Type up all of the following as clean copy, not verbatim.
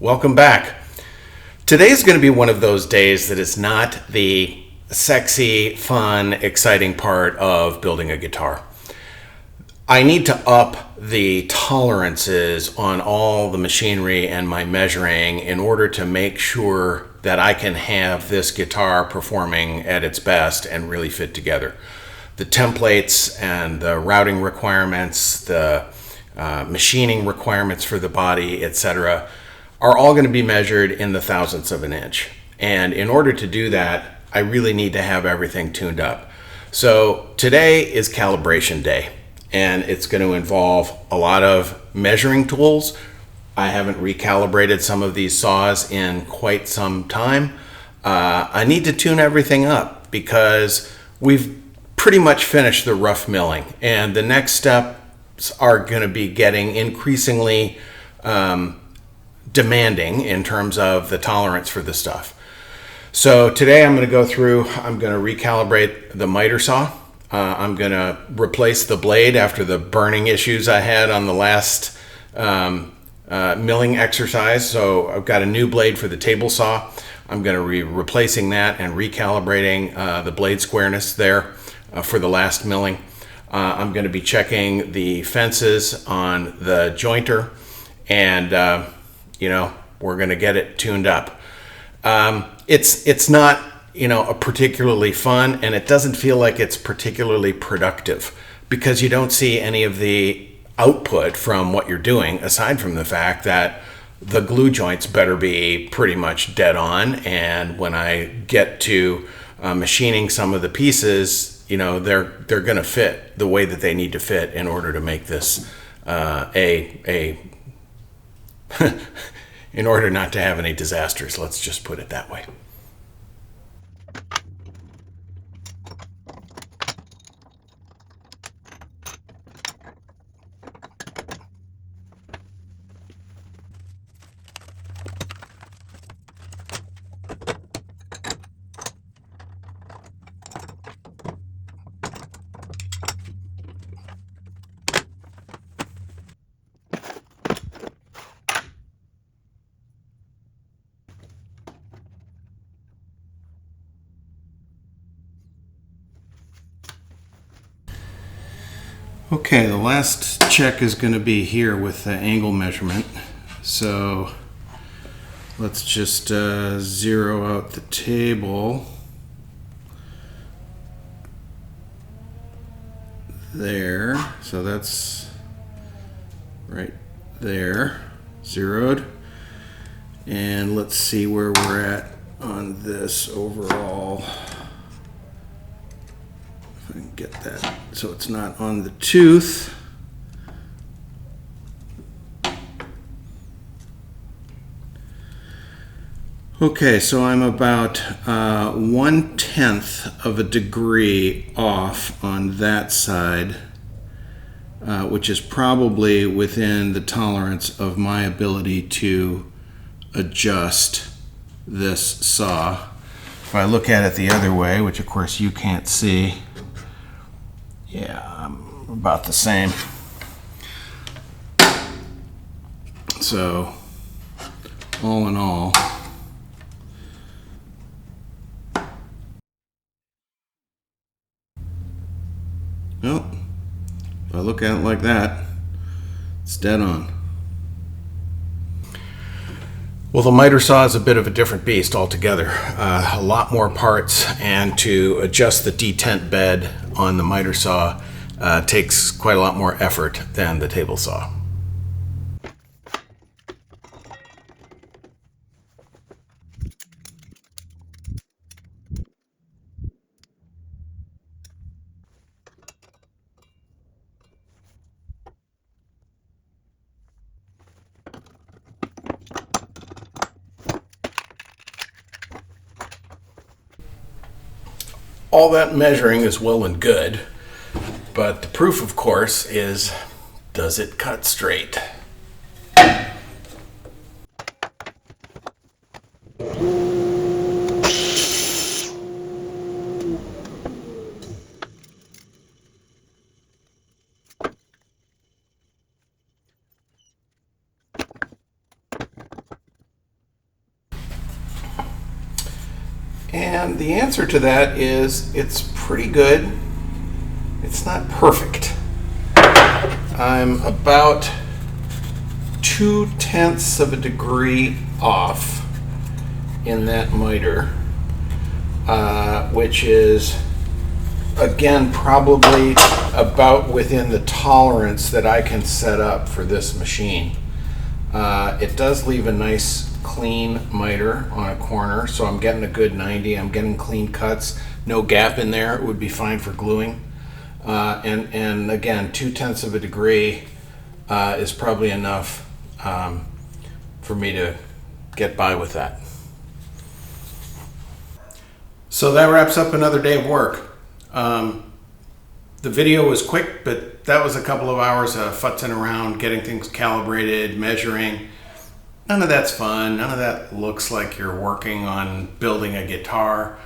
Welcome back. Today's going to be one of those days that is not the sexy, fun, exciting part of building a guitar. I need to up the tolerances on all the machinery and my measuring in order to make sure that I can have this guitar performing at its best and really fit together. The templates and the routing requirements, the machining requirements for the body, etc., are all going to be measured in the thousandths of an inch. And in order to do that, I really need to have everything tuned up. So today is calibration day, and it's going to involve a lot of measuring tools. I haven't recalibrated some of these saws in quite some time. I need to tune everything up because we've pretty much finished the rough milling, and the next steps are going to be getting increasingly demanding in terms of the tolerance for the stuff. So today I'm going to go through, I'm going to recalibrate the miter saw. I'm going to replace the blade after the burning issues I had on the last milling exercise. So I've got a new blade for the table saw. I'm going to be replacing that and recalibrating the blade squareness there for the last milling. I'm going to be checking the fences on the jointer, and we're going to get it tuned up. It's not, a particularly fun, and it doesn't feel like it's particularly productive because you don't see any of the output from what you're doing, aside from the fact that the glue joints better be pretty much dead on. And when I get to machining some of the pieces, they're going to fit the way that they need to fit in order to make this in order not to have any disasters. Let's just put it that way. Okay, the last check is going to be here with the angle measurement. So let's just zero out the table. There. So that's right there, zeroed. And let's see where we're at on this overall. I can get that so it's not on the tooth. Okay, so I'm about 1/10 of a degree off on that side, which is probably within the tolerance of my ability to adjust this saw. If I look at it the other way, which of course you can't see, yeah, I'm about the same. So, all in all, well, if I look at it like that, it's dead on. Well, the miter saw is a bit of a different beast altogether. A lot more parts, and to adjust the detent bed on the miter saw takes quite a lot more effort than the table saw. All that measuring is well and good, but the proof, of course, is, does it cut straight? And the answer to that is it's pretty good. It's not perfect. I'm about 0.2 of a degree off in that miter, which is again probably about within the tolerance that I can set up for this machine. It does leave a nice clean miter on a corner, so I'm getting a good 90. I'm getting clean cuts, no gap in there. It would be fine for gluing. And again, 0.2 of a degree is probably enough for me to get by with that. So that wraps up another day of work. The video was quick, but that was a couple of hours of futzing around, getting things calibrated, measuring. None of that's fun. None of that looks like you're working on building a guitar,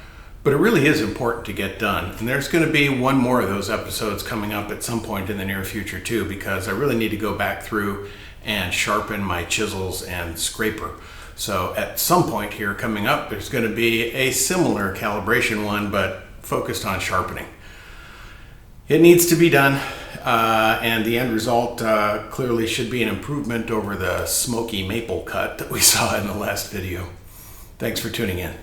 but it really is important to get done. And there's going to be one more of those episodes coming up at some point in the near future too, because I really need to go back through and sharpen my chisels and scraper. So at some point here coming up, there's going to be a similar calibration one, but focused on sharpening. It needs to be done, and the end result clearly should be an improvement over the smoky maple cut that we saw in the last video. Thanks for tuning in.